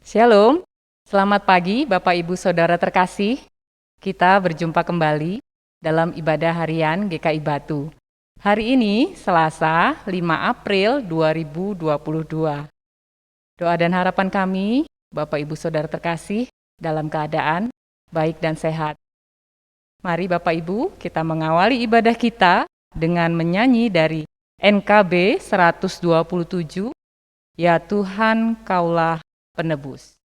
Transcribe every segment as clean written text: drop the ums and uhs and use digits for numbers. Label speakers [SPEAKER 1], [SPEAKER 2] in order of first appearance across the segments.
[SPEAKER 1] Shalom, selamat pagi Bapak Ibu Saudara terkasih. Kita berjumpa kembali dalam ibadah harian GKI Batu. Hari ini Selasa 5 April 2022. Doa dan harapan kami, Bapak Ibu Saudara terkasih, dalam keadaan baik dan sehat. Mari Bapak Ibu, kita mengawali ibadah kita dengan menyanyi dari NKB 127, Ya Tuhan Kaulah Penebus.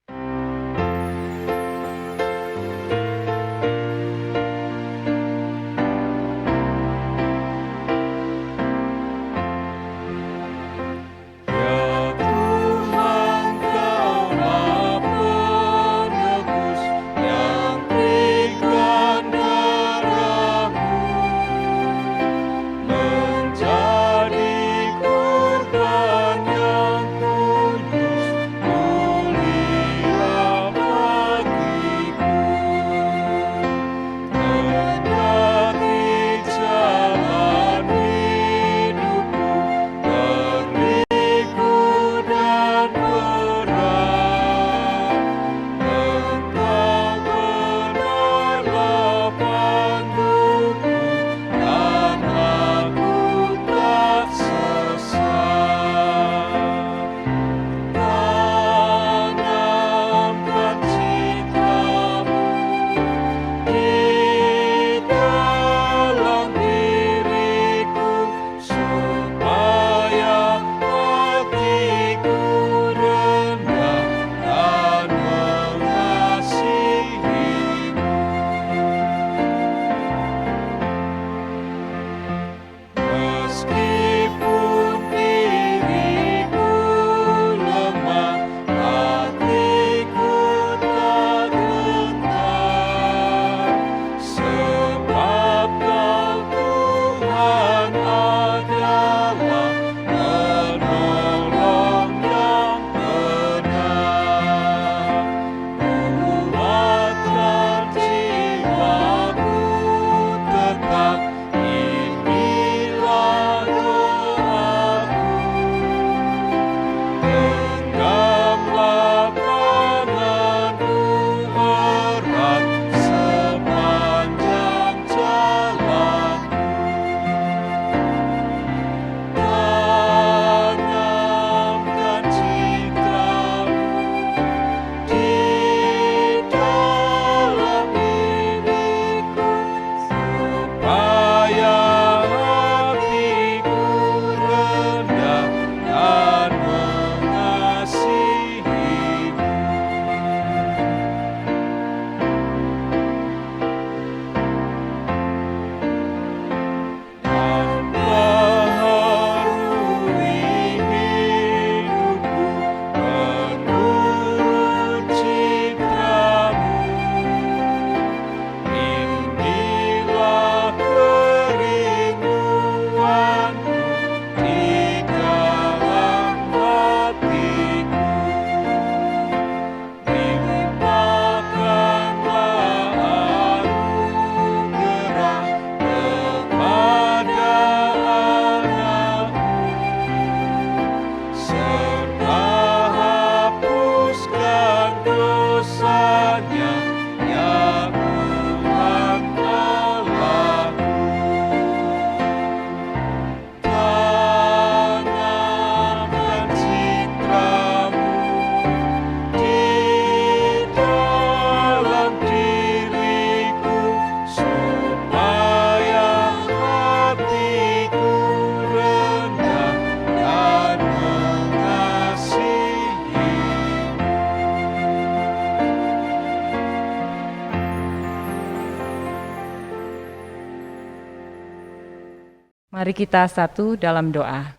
[SPEAKER 1] Mari kita satu dalam doa.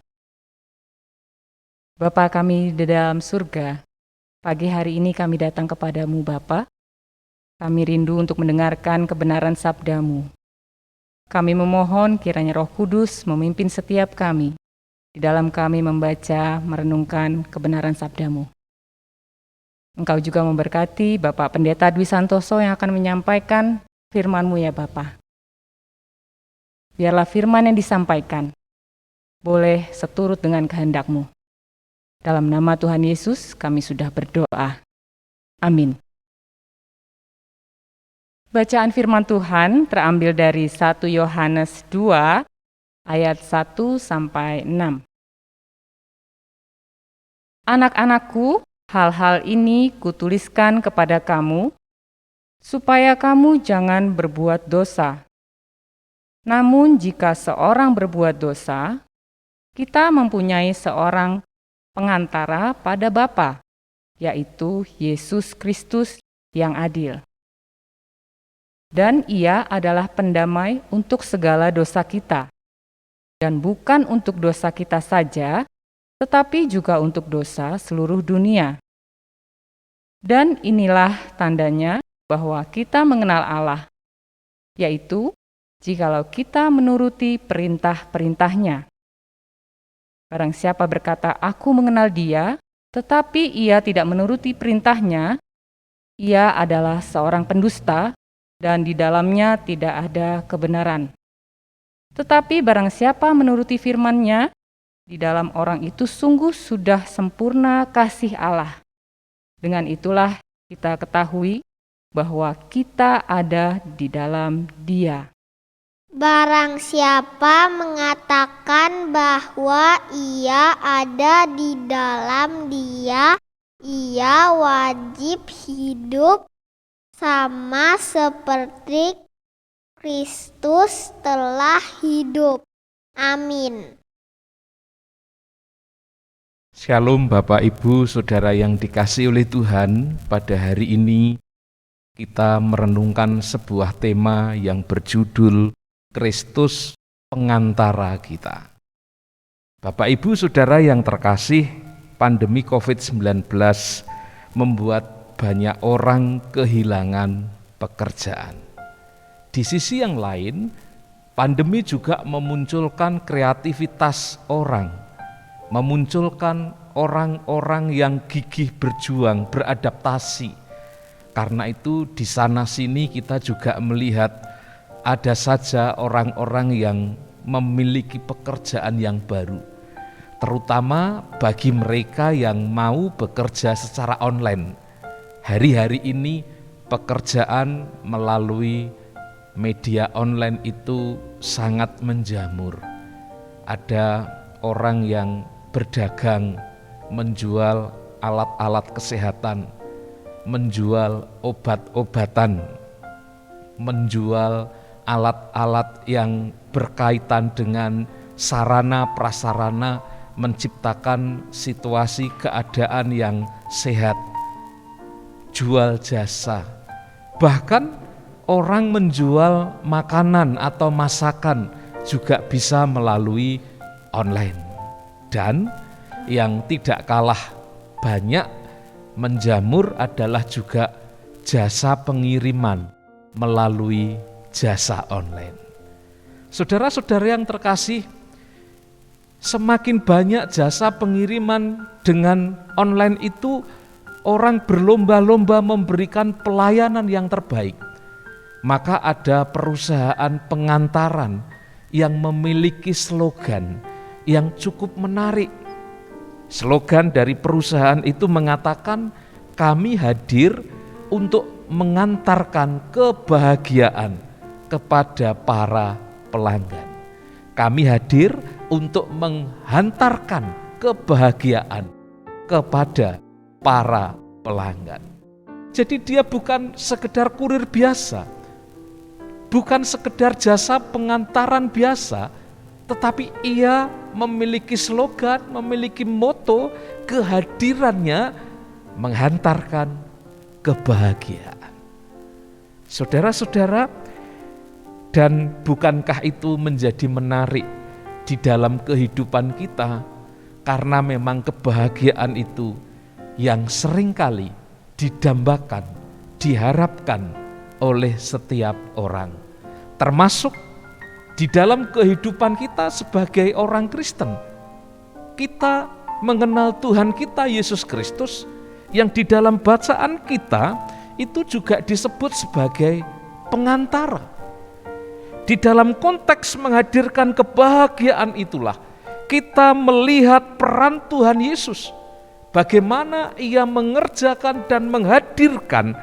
[SPEAKER 1] Bapa kami di dalam surga, pagi hari ini kami datang kepadamu Bapa. Kami rindu untuk mendengarkan kebenaran sabda-Mu. Kami memohon kiranya Roh Kudus memimpin setiap kami di dalam kami membaca, merenungkan kebenaran sabda-Mu. Engkau juga memberkati Bapak Pendeta Dwi Santoso yang akan menyampaikan firman-Mu ya Bapa. Biarlah firman yang disampaikan boleh seturut dengan kehendak-Mu. Dalam nama Tuhan Yesus kami sudah berdoa. Amin. Bacaan firman Tuhan terambil dari 1 Yohanes 2 ayat 1 sampai 6. Anak-anakku, hal-hal ini kutuliskan kepada kamu, supaya kamu jangan berbuat dosa. Namun jika seorang berbuat dosa, kita mempunyai seorang pengantara pada Bapa, yaitu Yesus Kristus yang adil. Dan Ia adalah pendamai untuk segala dosa kita, dan bukan untuk dosa kita saja, tetapi juga untuk dosa seluruh dunia. Dan inilah tandanya bahwa kita mengenal Allah, yaitu jikalau kita menuruti perintah-perintahnya. Barang siapa berkata, "Aku mengenal Dia," tetapi ia tidak menuruti perintahnya, ia adalah seorang pendusta, dan di dalamnya tidak ada kebenaran. Tetapi barang siapa menuruti firman-Nya, di dalam orang itu sungguh sudah sempurna kasih Allah. Dengan itulah kita ketahui bahwa kita ada di dalam Dia.
[SPEAKER 2] Barang siapa mengatakan bahwa ia ada di dalam Dia, ia wajib hidup sama seperti Kristus telah hidup. Amin.
[SPEAKER 3] Shalom Bapak Ibu Saudara yang dikasihi oleh Tuhan. Pada hari ini kita merenungkan sebuah tema yang berjudul Kristus Pengantara kita. Bapak Ibu Saudara yang terkasih, pandemi COVID-19 membuat banyak orang kehilangan pekerjaan. Di sisi yang lain, pandemi juga memunculkan kreativitas orang, memunculkan orang-orang yang gigih berjuang, beradaptasi. Karena itu di sana-sini kita juga melihat ada saja orang-orang yang memiliki pekerjaan yang baru. Terutama bagi mereka yang mau bekerja secara online. Hari-hari ini pekerjaan melalui media online itu sangat menjamur. Ada orang yang berdagang, menjual alat-alat kesehatan, menjual obat-obatan, menjual alat-alat yang berkaitan dengan sarana prasarana menciptakan situasi keadaan yang sehat, jual jasa. Bahkan orang menjual makanan atau masakan juga bisa melalui online. Dan yang tidak kalah banyak menjamur adalah juga jasa pengiriman melalui jasa online. Saudara-saudara yang terkasih, semakin banyak jasa pengiriman dengan online itu, orang berlomba-lomba memberikan pelayanan yang terbaik. Maka ada perusahaan pengantaran yang memiliki slogan yang cukup menarik. Slogan dari perusahaan itu mengatakan, "Kami hadir untuk mengantarkan kebahagiaan kepada para pelanggan. Kami hadir untuk menghantarkan kebahagiaan kepada para pelanggan." Jadi dia bukan sekedar kurir biasa, bukan sekedar jasa pengantaran biasa, tetapi ia memiliki slogan, memiliki moto, kehadirannya menghantarkan kebahagiaan. Saudara-saudara, dan bukankah itu menjadi menarik di dalam kehidupan kita, karena memang kebahagiaan itu yang seringkali didambakan, diharapkan oleh setiap orang, termasuk di dalam kehidupan kita sebagai orang Kristen. Kita mengenal Tuhan kita Yesus Kristus, yang di dalam bacaan kita itu juga disebut sebagai pengantara. Di dalam konteks menghadirkan kebahagiaan itulah kita melihat peran Tuhan Yesus. bagaimana ia mengerjakan dan menghadirkan,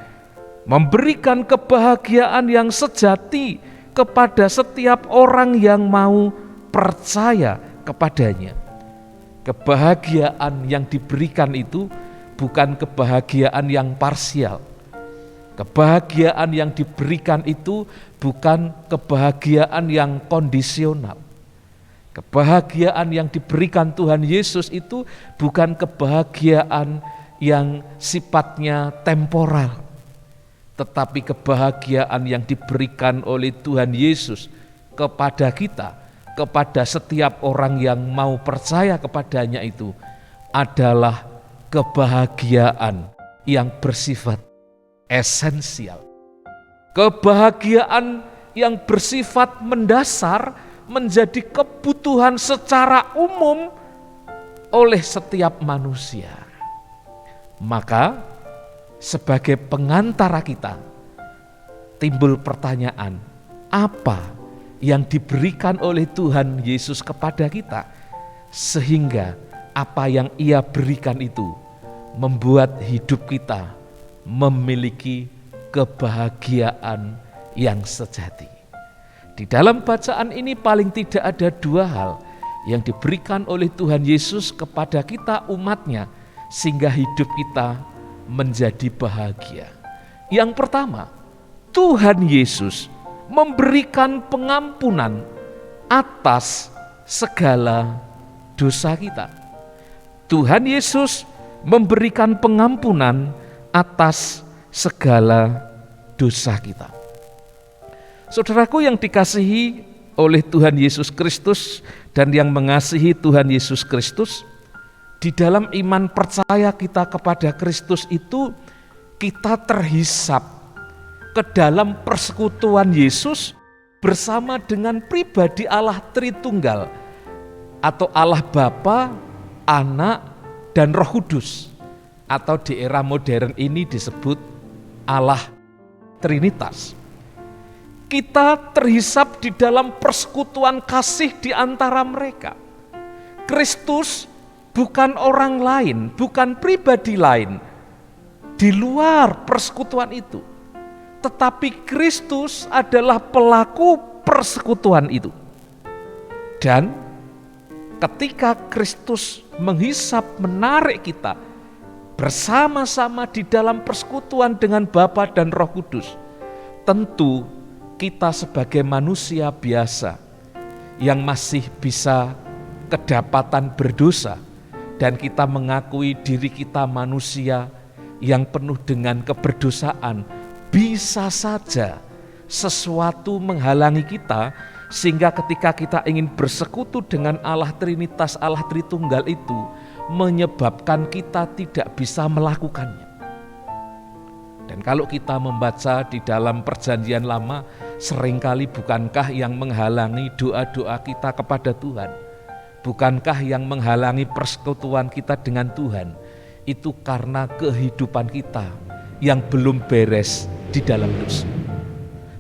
[SPEAKER 3] memberikan kebahagiaan yang sejati kepada setiap orang yang mau percaya kepadanya. Kebahagiaan yang diberikan itu bukan kebahagiaan yang parsial. Kebahagiaan yang diberikan itu bukan kebahagiaan yang kondisional. Kebahagiaan yang diberikan Tuhan Yesus itu bukan kebahagiaan yang sifatnya temporal, tetapi kebahagiaan yang diberikan oleh Tuhan Yesus kepada kita, kepada setiap orang yang mau percaya kepadanya itu adalah kebahagiaan yang bersifat esensial. Kebahagiaan yang bersifat mendasar menjadi kebutuhan secara umum oleh setiap manusia. Maka sebagai pengantara kita timbul pertanyaan, apa yang diberikan oleh Tuhan Yesus kepada kita, sehingga apa yang Ia berikan itu membuat hidup kita memiliki kebahagiaan yang sejati. Di dalam bacaan ini paling tidak ada dua hal yang diberikan oleh Tuhan Yesus kepada kita umatnya, sehingga hidup kita menjadi bahagia. Yang pertama, Tuhan Yesus memberikan pengampunan atas segala dosa kita. Tuhan Yesus memberikan pengampunan atas segala dosa kita. Saudaraku yang dikasihi oleh Tuhan Yesus Kristus dan yang mengasihi Tuhan Yesus Kristus, di dalam iman percaya kita kepada Kristus itu kita terhisap ke dalam persekutuan Yesus bersama dengan pribadi Allah Tritunggal atau Allah Bapa, Anak, dan Roh Kudus, atau di era modern ini disebut Allah Trinitas. Kita terhisap di dalam persekutuan kasih di antara mereka. Kristus bukan orang lain, bukan pribadi lain di luar persekutuan itu, tetapi Kristus adalah pelaku persekutuan itu. Dan ketika Kristus menghisap, menarik kita bersama-sama di dalam persekutuan dengan Bapa dan Roh Kudus, tentu kita sebagai manusia biasa yang masih bisa kedapatan berdosa, dan kita mengakui diri kita manusia yang penuh dengan keberdosaan, bisa saja sesuatu menghalangi kita, sehingga ketika kita ingin bersekutu dengan Allah Trinitas, Allah Tritunggal itu menyebabkan kita tidak bisa melakukannya. Dan kalau kita membaca di dalam Perjanjian Lama, seringkali bukankah yang menghalangi doa-doa kita kepada Tuhan, bukankah yang menghalangi persekutuan kita dengan Tuhan, itu karena kehidupan kita yang belum beres di dalam dosa.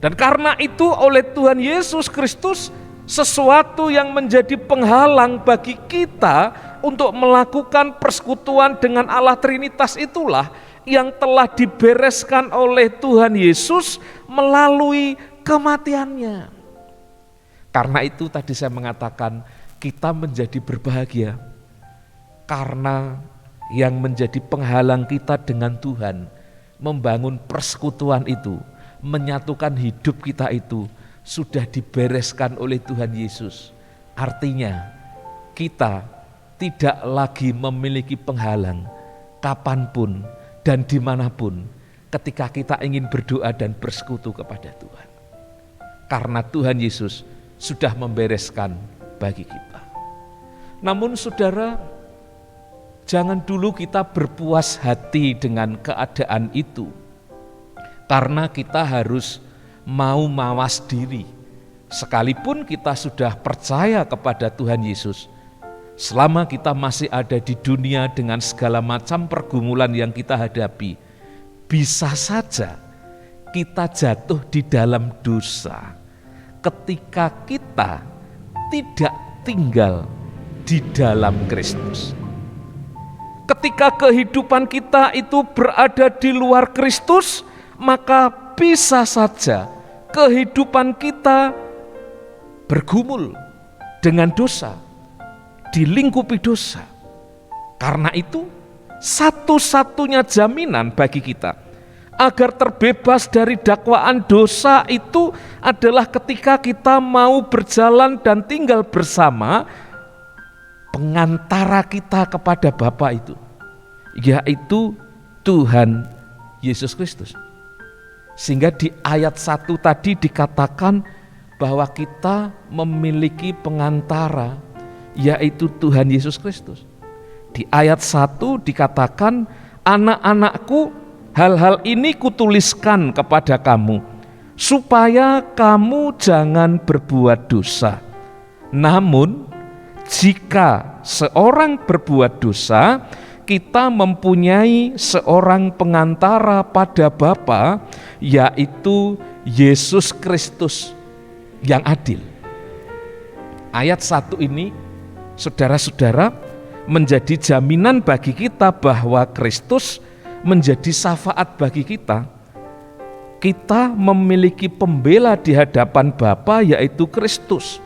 [SPEAKER 3] Dan karena itu oleh Tuhan Yesus Kristus, sesuatu yang menjadi penghalang bagi kita untuk melakukan persekutuan dengan Allah Trinitas itulah yang telah dibereskan oleh Tuhan Yesus melalui kematiannya. Karena itu tadi saya mengatakan kita menjadi berbahagia karena yang menjadi penghalang kita dengan Tuhan, membangun persekutuan itu, menyatukan hidup kita itu sudah dibereskan oleh Tuhan Yesus. Artinya kita tidak lagi memiliki penghalang kapanpun dan dimanapun ketika kita ingin berdoa dan bersekutu kepada Tuhan. Karena Tuhan Yesus sudah membereskan bagi kita. Namun saudara, jangan dulu kita berpuas hati dengan keadaan itu, karena kita harus mau mawas diri. Sekalipun kita sudah percaya kepada Tuhan Yesus, selama kita masih ada di dunia dengan segala macam pergumulan yang kita hadapi, bisa saja kita jatuh di dalam dosa ketika kita tidak tinggal di dalam Kristus. Ketika kehidupan kita itu berada di luar Kristus, maka bisa saja kehidupan kita bergumul dengan dosa, dilingkupi dosa. Karena itu, satu-satunya jaminan bagi kita agar terbebas dari dakwaan dosa itu adalah ketika kita mau berjalan dan tinggal bersama pengantara kita kepada Bapa itu, yaitu Tuhan Yesus Kristus. Sehingga di ayat 1 tadi dikatakan bahwa kita memiliki pengantara, yaitu Tuhan Yesus Kristus. Di ayat 1 dikatakan, anak-anakku, hal-hal ini kutuliskan kepada kamu, supaya kamu jangan berbuat dosa. Namun, jika seorang berbuat dosa, kita mempunyai seorang pengantara pada Bapa, yaitu Yesus Kristus yang adil. Ayat 1 ini, saudara-saudara, menjadi jaminan bagi kita bahwa Kristus menjadi syafaat bagi kita. Kita memiliki pembela di hadapan Bapa, yaitu Kristus.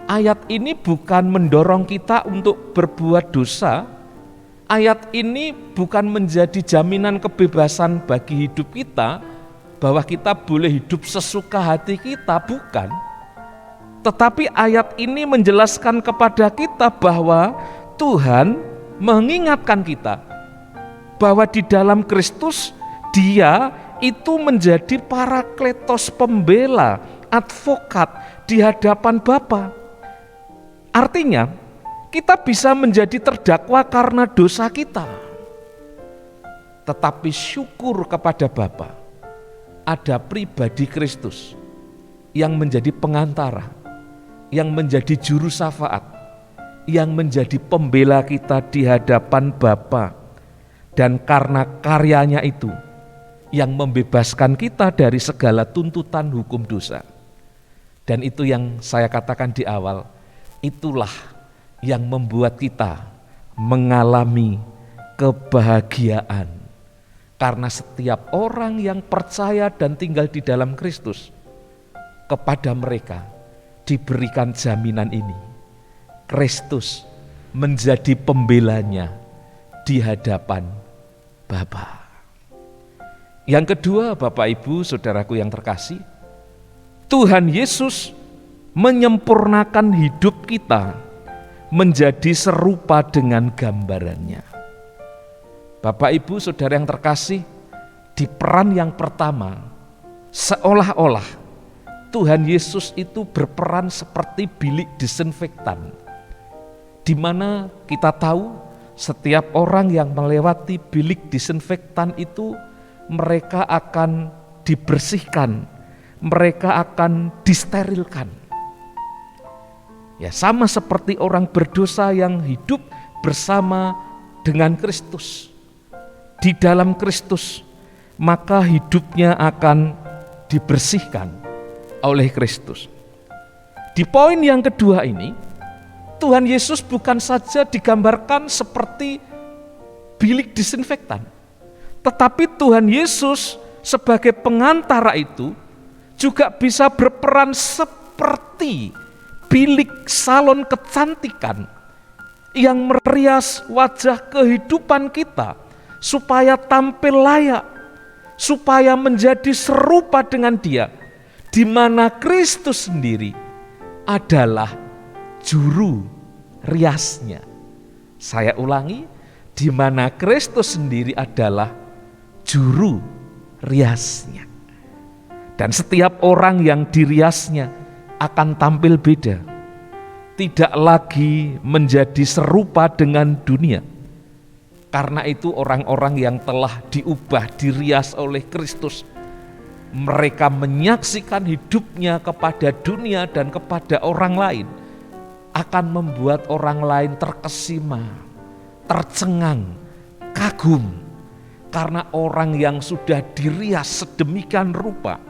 [SPEAKER 3] Ayat ini bukan mendorong kita untuk berbuat dosa. Ayat ini bukan menjadi jaminan kebebasan bagi hidup kita, bahwa kita boleh hidup sesuka hati kita, bukan. Tetapi ayat ini menjelaskan kepada kita bahwa Tuhan mengingatkan kita bahwa di dalam Kristus Dia itu menjadi parakletos, pembela, advokat di hadapan Bapa. Artinya, kita bisa menjadi terdakwa karena dosa kita. Tetapi syukur kepada Bapa, ada pribadi Kristus yang menjadi pengantara, yang menjadi juru syafaat, yang menjadi pembela kita di hadapan Bapa. Dan karena karyanya itu yang membebaskan kita dari segala tuntutan hukum dosa. Dan itu yang saya katakan di awal, itulah yang membuat kita mengalami kebahagiaan. Karena setiap orang yang percaya dan tinggal di dalam Kristus, kepada mereka diberikan jaminan ini. Kristus menjadi pembelanya di hadapan Bapa. Yang kedua, Bapak Ibu, saudaraku yang terkasih, Tuhan Yesus menyempurnakan hidup kita menjadi serupa dengan gambarannya. Bapak Ibu saudara yang terkasih, di peran yang pertama, seolah-olah Tuhan Yesus itu berperan seperti bilik disinfektan, di mana kita tahu setiap orang yang melewati bilik disinfektan itu mereka akan dibersihkan, mereka akan disterilkan. Ya, sama seperti orang berdosa yang hidup bersama dengan Kristus. Di dalam Kristus, maka hidupnya akan dibersihkan oleh Kristus. Di poin yang kedua ini, Tuhan Yesus bukan saja digambarkan seperti bilik disinfektan, tetapi Tuhan Yesus sebagai pengantara itu juga bisa berperan seperti bilik salon kecantikan yang merias wajah kehidupan kita supaya tampil layak, supaya menjadi serupa dengan Dia, di mana Kristus sendiri adalah juru riasnya. Saya ulangi, di mana Kristus sendiri adalah juru riasnya. Dan setiap orang yang diriasnya akan tampil beda, tidak lagi menjadi serupa dengan dunia. Karena itu orang-orang yang telah diubah, dirias oleh Kristus, mereka menyaksikan hidupnya kepada dunia dan kepada orang lain, akan membuat orang lain terkesima, tercengang, kagum. Karena orang yang sudah dirias sedemikian rupa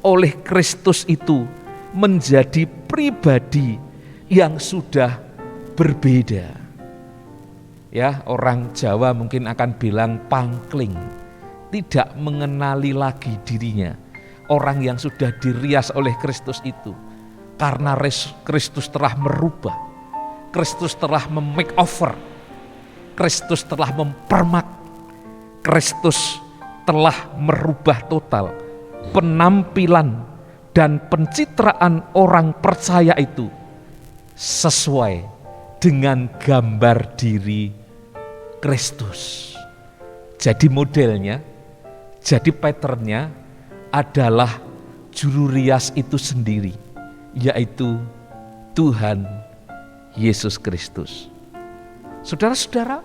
[SPEAKER 3] oleh Kristus itu menjadi pribadi yang sudah berbeda. Ya, orang Jawa mungkin akan bilang pangkling, tidak mengenali lagi dirinya. Orang yang sudah dirias oleh Kristus itu, karena Kristus telah merubah, Kristus telah memakeover, Kristus telah mempermak, Kristus telah merubah total penampilan dan pencitraan orang percaya itu sesuai dengan gambar diri Kristus. Jadi modelnya, jadi patternnya adalah juru rias itu sendiri, yaitu Tuhan Yesus Kristus. Saudara-saudara,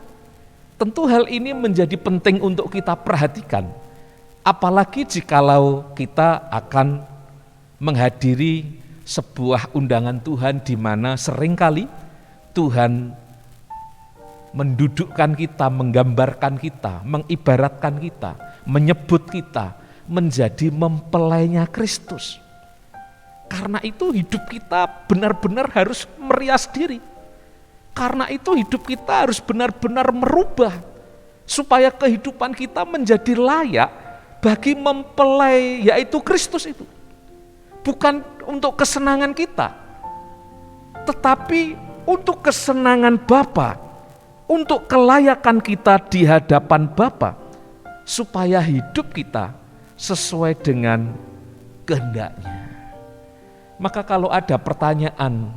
[SPEAKER 3] tentu hal ini menjadi penting untuk kita perhatikan, apalagi jikalau kita akan menghadiri sebuah undangan Tuhan di mana seringkali Tuhan mendudukkan kita, menggambarkan kita, mengibaratkan kita, menyebut kita menjadi mempelainya Kristus. Karena itu hidup kita benar-benar harus merias diri. Karena itu hidup kita harus benar-benar merubah supaya kehidupan kita menjadi layak bagi mempelai, yaitu Kristus itu. Bukan untuk kesenangan kita, tetapi untuk kesenangan Bapa, untuk kelayakan kita di hadapan Bapa, supaya hidup kita sesuai dengan kehendaknya. Maka kalau ada pertanyaan,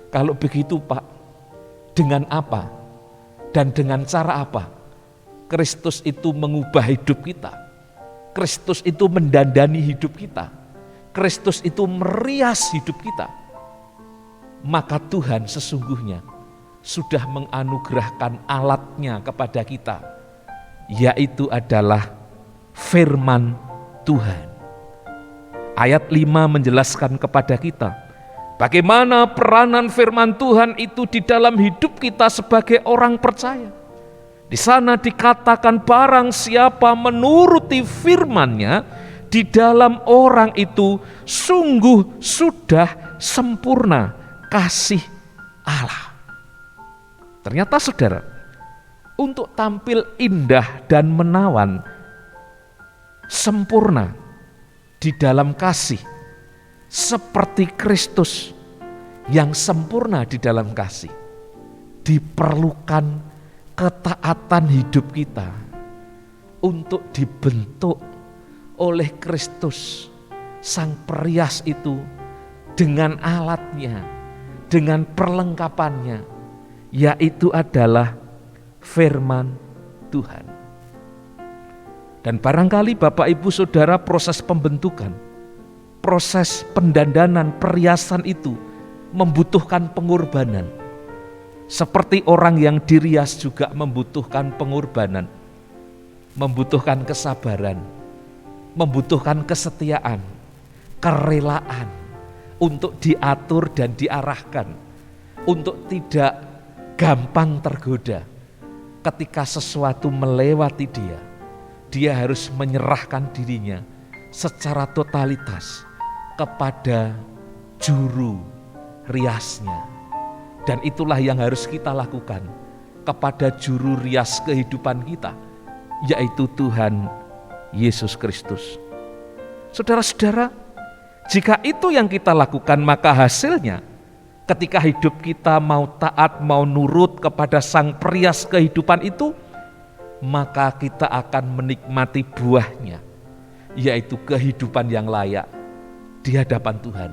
[SPEAKER 3] kalau begitu Pak, dengan apa dan dengan cara apa Kristus itu mengubah hidup kita, Kristus itu mendandani hidup kita, Kristus itu merias hidup kita, maka Tuhan sesungguhnya sudah menganugerahkan alatnya kepada kita, yaitu adalah firman Tuhan. Ayat 5 menjelaskan kepada kita bagaimana peranan firman Tuhan itu di dalam hidup kita sebagai orang percaya. Di sana dikatakan barang siapa menuruti firman-Nya, di dalam orang itu sungguh sudah sempurna kasih Allah. Ternyata saudara, untuk tampil indah dan menawan, sempurna di dalam kasih, seperti Kristus yang sempurna di dalam kasih, diperlukan ketaatan hidup kita untuk dibentuk oleh Kristus, sang perias itu, dengan alatnya, dengan perlengkapannya, yaitu adalah firman Tuhan. Dan barangkali Bapak Ibu Saudara, proses pembentukan, proses pendandanan, perhiasan itu membutuhkan pengorbanan. Seperti orang yang dirias juga membutuhkan pengorbanan, membutuhkan kesabaran, membutuhkan kesetiaan, kerelaan untuk diatur dan diarahkan, untuk tidak gampang tergoda ketika sesuatu melewati dia. Dia harus menyerahkan dirinya secara totalitas kepada juru riasnya. Dan itulah yang harus kita lakukan kepada juru rias kehidupan kita, yaitu Tuhan Yesus Kristus. Saudara-saudara, jika itu yang kita lakukan, maka hasilnya ketika hidup kita mau taat, mau nurut kepada sang perias kehidupan itu, maka kita akan menikmati buahnya, yaitu kehidupan yang layak di hadapan Tuhan,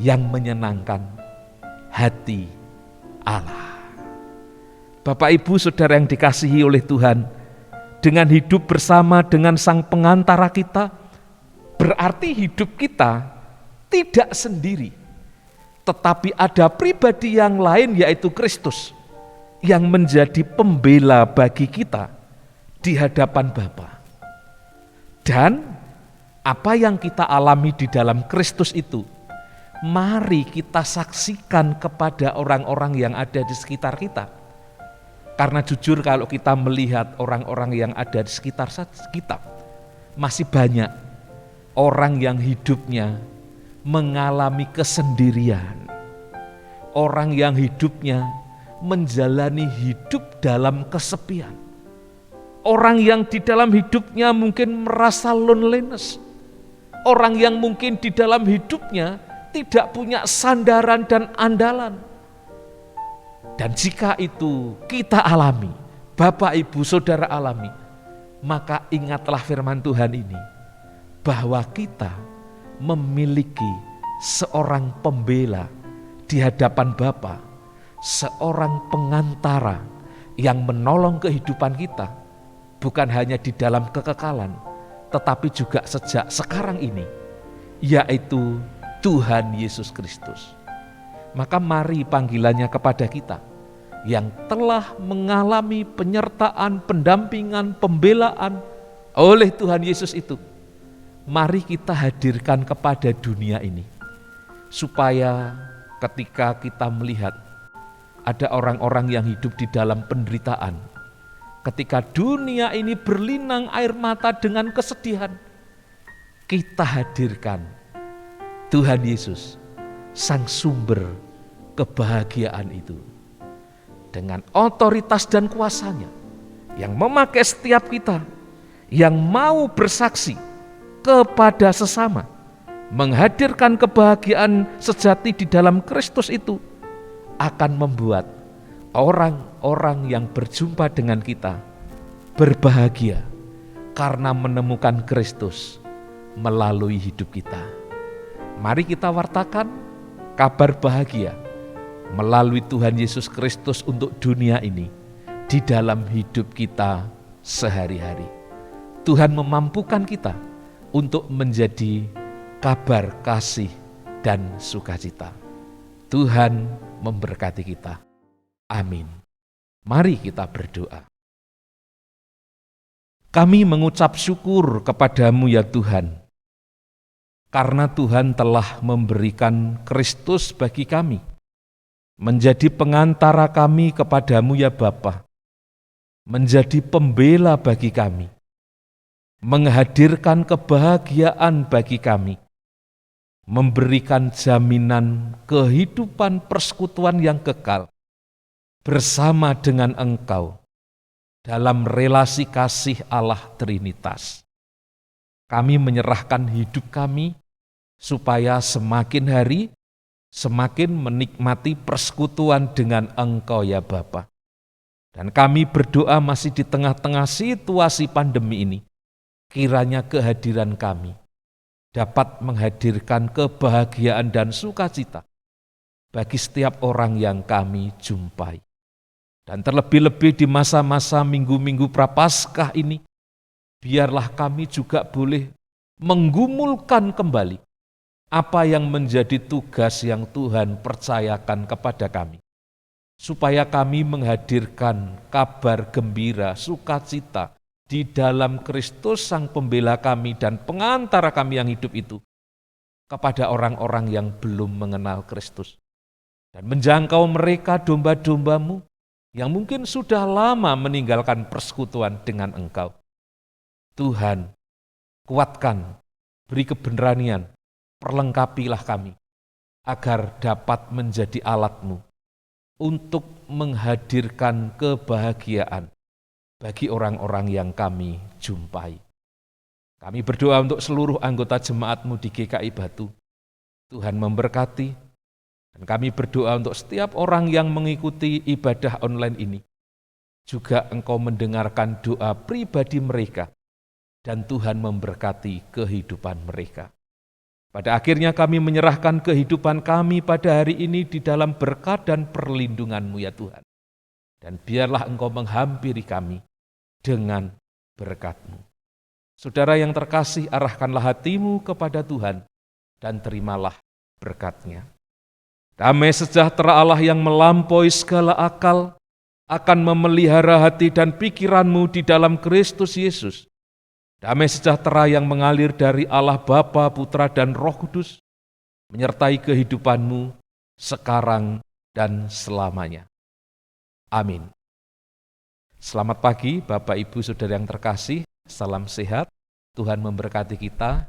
[SPEAKER 3] yang menyenangkan hati Allah. Bapak Ibu Saudara yang dikasihi oleh Tuhan, dengan hidup bersama dengan sang pengantara kita, berarti hidup kita tidak sendiri, tetapi ada pribadi yang lain, yaitu Kristus, yang menjadi pembela bagi kita di hadapan Bapa. Dan apa yang kita alami di dalam Kristus itu, mari kita saksikan kepada orang-orang yang ada di sekitar kita. Karena jujur kalau kita melihat orang-orang yang ada di sekitar kita, masih banyak orang yang hidupnya mengalami kesendirian, orang yang hidupnya menjalani hidup dalam kesepian. Orang yang di dalam hidupnya mungkin merasa loneliness. Orang yang mungkin di dalam hidupnya tidak punya sandaran dan andalan. Dan jika itu kita alami, Bapak, Ibu, Saudara alami, maka ingatlah firman Tuhan ini, bahwa kita memiliki seorang pembela di hadapan Bapa, seorang pengantara yang menolong kehidupan kita, bukan hanya di dalam kekekalan, tetapi juga sejak sekarang ini, yaitu Tuhan Yesus Kristus. Maka mari panggilannya kepada kita yang telah mengalami penyertaan, pendampingan, pembelaan oleh Tuhan Yesus itu. Mari kita hadirkan kepada dunia ini, supaya ketika kita melihat ada orang-orang yang hidup di dalam penderitaan, ketika dunia ini berlinang air mata dengan kesedihan, kita hadirkan Tuhan Yesus, Sang Sumber kebahagiaan itu, dengan otoritas dan kuasanya, yang memakai setiap kita, yang mau bersaksi kepada sesama, menghadirkan kebahagiaan sejati di dalam Kristus itu, akan membuat orang-orang yang berjumpa dengan kita berbahagia karena menemukan Kristus melalui hidup kita. Mari kita wartakan kabar bahagia melalui Tuhan Yesus Kristus untuk dunia ini di dalam hidup kita sehari-hari. Tuhan memampukan kita untuk menjadi kabar kasih dan sukacita. Tuhan memberkati kita. Amin. Mari kita berdoa. Kami mengucap syukur kepadamu ya Tuhan, karena Tuhan telah memberikan Kristus bagi kami, menjadi pengantara kami kepadamu ya Bapa, menjadi pembela bagi kami, menghadirkan kebahagiaan bagi kami, memberikan jaminan kehidupan persekutuan yang kekal bersama dengan Engkau dalam relasi kasih Allah Trinitas. Kami menyerahkan hidup kami supaya semakin hari semakin menikmati persekutuan dengan Engkau ya Bapa. Dan kami berdoa masih di tengah-tengah situasi pandemi ini, kiranya kehadiran kami dapat menghadirkan kebahagiaan dan sukacita bagi setiap orang yang kami jumpai. Dan terlebih-lebih di masa-masa minggu-minggu Prapaskah ini, biarlah kami juga boleh menggumulkan kembali apa yang menjadi tugas yang Tuhan percayakan kepada kami, supaya kami menghadirkan kabar gembira, sukacita di dalam Kristus Sang Pembela kami dan pengantara kami yang hidup itu kepada orang-orang yang belum mengenal Kristus, dan menjangkau mereka domba-dombamu yang mungkin sudah lama meninggalkan persekutuan dengan Engkau. Tuhan, kuatkan, beri keberanian, perlengkapilah kami agar dapat menjadi alat-Mu untuk menghadirkan kebahagiaan bagi orang-orang yang kami jumpai. Kami berdoa untuk seluruh anggota jemaat-Mu di GKI Batu. Tuhan memberkati. Dan kami berdoa untuk setiap orang yang mengikuti ibadah online ini. Juga Engkau mendengarkan doa pribadi mereka. Dan Tuhan memberkati kehidupan mereka. Pada akhirnya kami menyerahkan kehidupan kami pada hari ini di dalam berkat dan perlindungan-Mu ya Tuhan. Dan biarlah Engkau menghampiri kami dengan berkat-Mu. Saudara yang terkasih, arahkanlah hatimu kepada Tuhan dan terimalah berkat-Nya. Damai sejahtera Allah yang melampaui segala akal akan memelihara hati dan pikiranmu di dalam Kristus Yesus. Damai sejahtera yang mengalir dari Allah Bapa, Putra, dan Roh Kudus menyertai kehidupanmu sekarang dan selamanya. Amin. Selamat pagi Bapak, Ibu, Saudara yang terkasih. Salam sehat. Tuhan memberkati kita.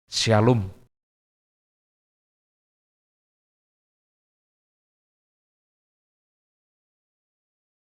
[SPEAKER 3] Shalom.